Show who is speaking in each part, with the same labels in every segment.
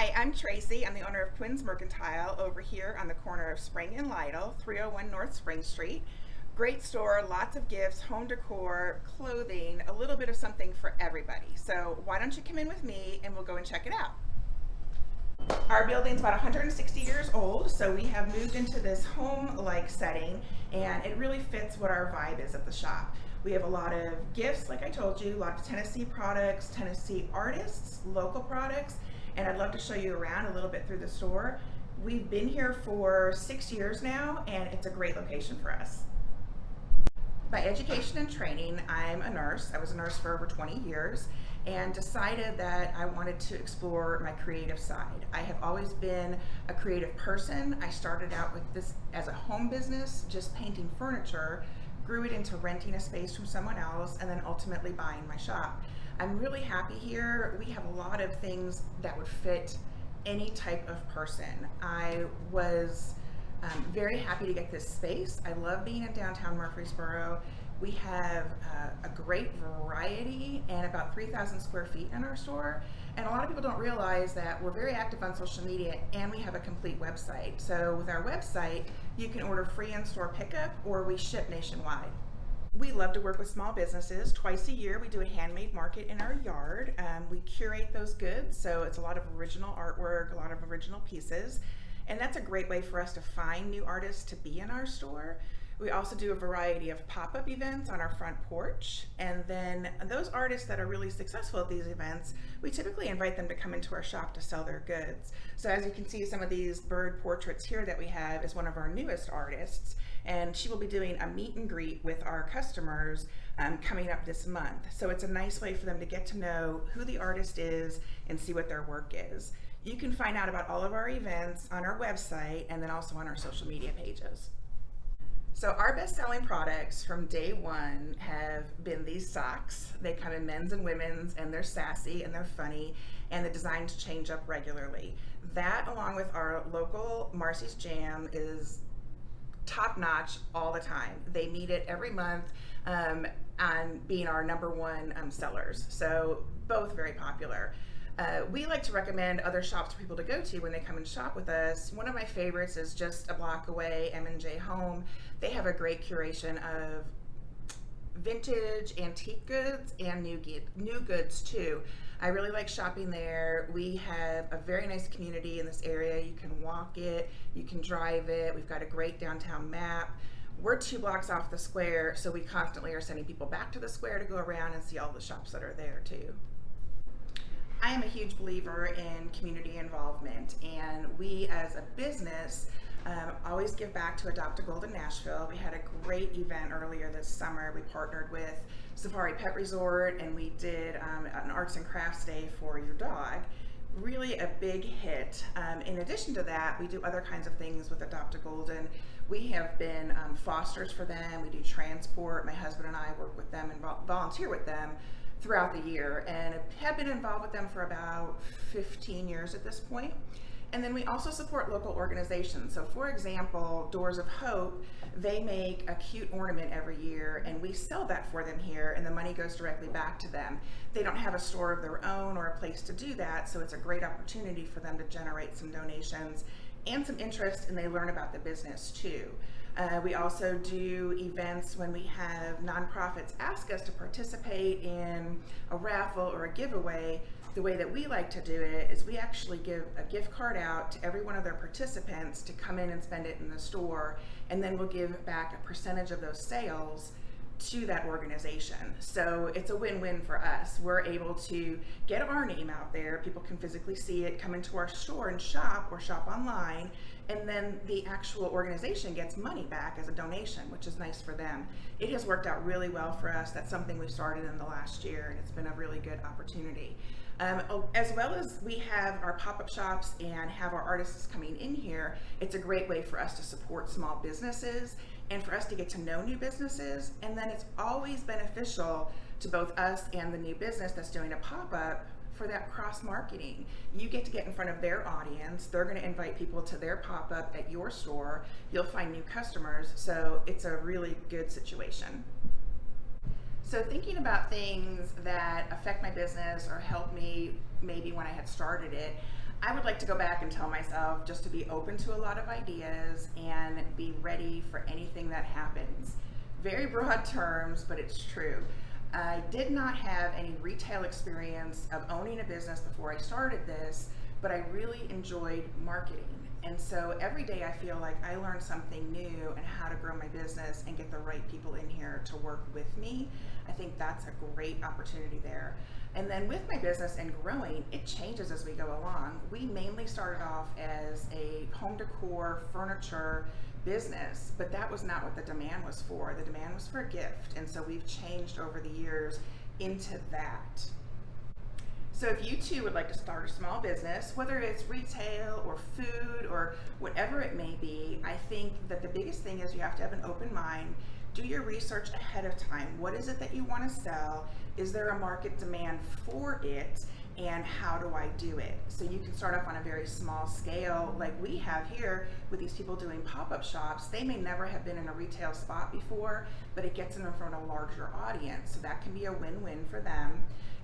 Speaker 1: Hi, I'm Tracy. I'm the owner of Quinn's Mercantile over here on the corner of Spring and Lytle, 301 North Spring Street. Great store, lots of gifts, home decor, clothing, a little bit of something for everybody. So why don't you come in with me and we'll go and check it out. Our building's about 160 years old, so we have moved into this home-like setting, and it really fits what our vibe is at the shop. We have a lot of gifts, like I told you, a lot of Tennessee products, Tennessee artists, local products, and I'd love to show you around a little bit through the store. We've been here for 6 years now, and it's a great location for us. By education and training, I'm a nurse. I was a nurse for over 20 years and decided that I wanted to explore my creative side. I have always been a creative person. I started out with this as a home business, just painting furniture, grew it into renting a space from someone else, and then ultimately buying my shop. I'm really happy here. We have a lot of things that would fit any type of person. I was very happy to get this space. I love being in downtown Murfreesboro. We have a great variety and about 3,000 square feet in our store. And a lot of people don't realize that we're very active on social media and we have a complete website. So with our website, you can order free in-store pickup or we ship nationwide. We love to work with small businesses. Twice a year, we do a handmade market in our yard. We curate those goods, so it's a lot of original artwork, a lot of original pieces. And that's a great way for us to find new artists to be in our store. We also do a variety of pop-up events on our front porch. And then those artists that are really successful at these events, we typically invite them to come into our shop to sell their goods. So as you can see, some of these bird portraits here that we have is one of our newest artists. And she will be doing a meet and greet with our customers coming up this month. So it's a nice way for them to get to know who the artist is and see what their work is. You can find out about all of our events on our website and then also on our social media pages. So our best-selling products from day one have been these socks. They come in men's and women's, and they're sassy and they're funny, and the designs change up regularly. That, along with our local Marcy's Jam, is top-notch all the time. They meet it every month on being our #1 sellers. So both very popular. We like to recommend other shops for people to go to when they come and shop with us. One of my favorites is just a block away, M&J Home. They have a great curation of vintage antique goods and new goods too. I really like shopping there. We have a very nice community in this area. You can walk it, you can drive it. We've got a great downtown map. We're 2 blocks off the square, so we constantly are sending people back to the square to go around and see all the shops that are there too. I am a huge believer in community involvement, and we as a business always give back to Adopt a Golden Nashville. We had a great event earlier this summer. We partnered with Safari Pet Resort and we did an arts and crafts day for your dog. Really a big hit. In addition to that, we do other kinds of things with Adopt a Golden. We have been fosters for them. We do transport. My husband and I work with them and volunteer with them throughout the year and have been involved with them for about 15 years at this point. And then we also support local organizations. So for example, Doors of Hope, they make a cute ornament every year and we sell that for them here and the money goes directly back to them. They don't have a store of their own or a place to do that, so it's a great opportunity for them to generate some donations and some interest, and they learn about the business too. We also do events when we have nonprofits ask us to participate in a raffle or a giveaway. The way that we like to do it is we actually give a gift card out to every one of their participants to come in and spend it in the store, and then we'll give back a percentage of those sales to that organization. So it's a win-win for us. We're able to get our name out there, people can physically see it, come into our store and shop or shop online, and then the actual organization gets money back as a donation, which is nice for them. It has worked out really well for us. That's something we started in the last year and it's been a really good opportunity. As well as we have our pop-up shops and have our artists coming in here, it's a great way for us to support small businesses and for us to get to know new businesses. And then it's always beneficial to both us and the new business that's doing a pop-up for that cross-marketing. You get to get in front of their audience. They're going to invite people to their pop-up at your store. You'll find new customers. So it's a really good situation. So thinking about things that affect my business or help me maybe when I had started it, I would like to go back and tell myself just to be open to a lot of ideas and be ready for anything that happens. Very broad terms, but it's true. I did not have any retail experience of owning a business before I started this, but I really enjoyed marketing. And so every day I feel like I learn something new and how to grow my business and get the right people in here to work with me. I think that's a great opportunity there. And then with my business and growing, it changes as we go along. We mainly started off as a home decor furniture business, but that was not what the demand was for. The demand was for a gift. And so we've changed over the years into that. So if you too would like to start a small business, whether it's retail or food or whatever it may be, I think that the biggest thing is you have to have an open mind. Do your research ahead of time. What is it that you want to sell? Is there a market demand for it? And how do I do it? So you can start off on a very small scale like we have here with these people doing pop-up shops. They may never have been in a retail spot before, but it gets them in front of a larger audience. So that can be a win-win for them.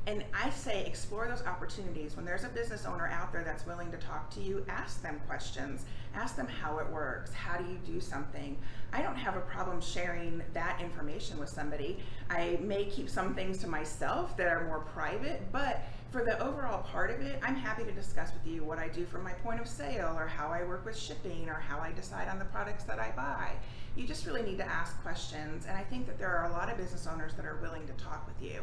Speaker 1: And I say explore those opportunities. When there's a business owner out there that's willing to talk to you, ask them questions. Ask them how it works. How do you do something? I don't have a problem sharing that information with somebody. I may keep some things to myself that are more private, but for the overall part of it, I'm happy to discuss with you what I do from my point of sale or how I work with shipping or how I decide on the products that I buy. You just really need to ask questions, and I think that there are a lot of business owners that are willing to talk with you.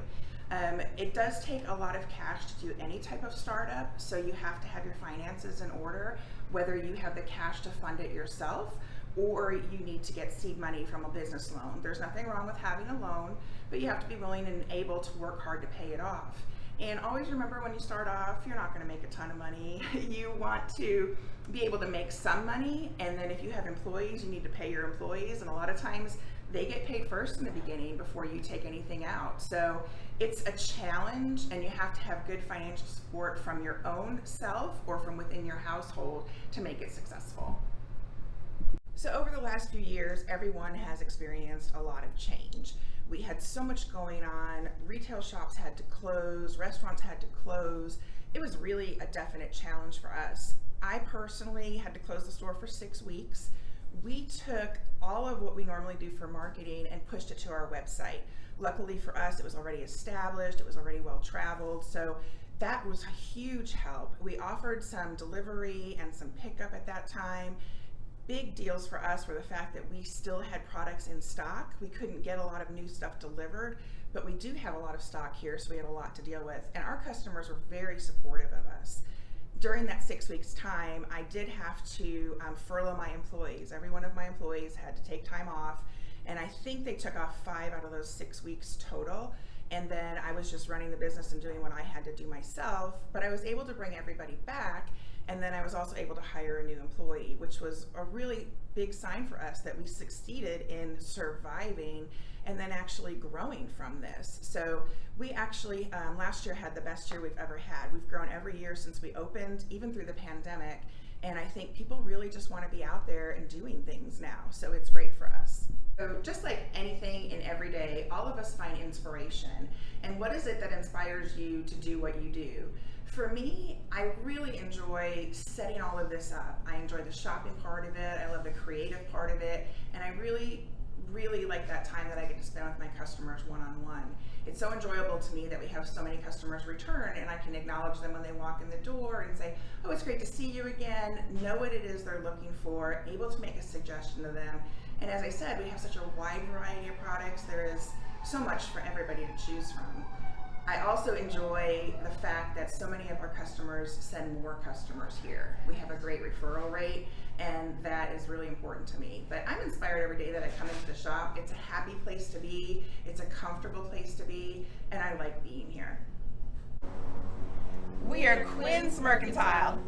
Speaker 1: It does take a lot of cash to do any type of startup, so you have to have your finances in order, whether you have the cash to fund it yourself or you need to get seed money from a business loan. There's nothing wrong with having a loan, but you have to be willing and able to work hard to pay it off. And always remember, when you start off, you're not going to make a ton of money. You want to be able to make some money, and then if you have employees, you need to pay your employees, and a lot of times they get paid first in the beginning before you take anything out. So it's a challenge, and you have to have good financial support from your own self or from within your household to make it successful. So over the last few years, everyone has experienced a lot of change. We had so much going on. Retail shops had to close, restaurants had to close. It was really a definite challenge for us. I personally had to close the store for 6 weeks. We took all of what we normally do for marketing and pushed it to our website. Luckily for us, it was already established, it was already well traveled, so that was a huge help. We offered some delivery and some pickup at that time. Big deals for us were the fact that we still had products in stock. We couldn't get a lot of new stuff delivered, but we do have a lot of stock here, so we had a lot to deal with. And our customers were very supportive of us. During that 6 weeks time, I did have to furlough my employees. Every one of my employees had to take time off, and I think they took off 5 out of those 6 weeks total. And then I was just running the business and doing what I had to do myself, but I was able to bring everybody back. And then I was also able to hire a new employee, which was a really big sign for us that we succeeded in surviving and then actually growing from this. So we actually last year had the best year we've ever had. We've grown every year since we opened, even through the pandemic. And I think people really just want to be out there and doing things now. So it's great for us. So just like anything in every day, all of us find inspiration. And what is it that inspires you to do what you do? For me, I really enjoy setting all of this up. I enjoy the shopping part of it. I love the creative part of it. And I really like that time that I get to spend with my customers one-on-one. It's so enjoyable to me that we have so many customers return, and I can acknowledge them when they walk in the door and say, oh, it's great to see you again, know what it is they're looking for, able to make a suggestion to them. And as I said, we have such a wide variety of products. There is so much for everybody to choose from. I also enjoy the fact that so many of our customers send more customers here. We have a great referral rate, and that is really important to me. But I'm inspired every day that I come into the shop. It's a happy place to be, it's a comfortable place to be, and I like being here. We are Quinn's Mercantile.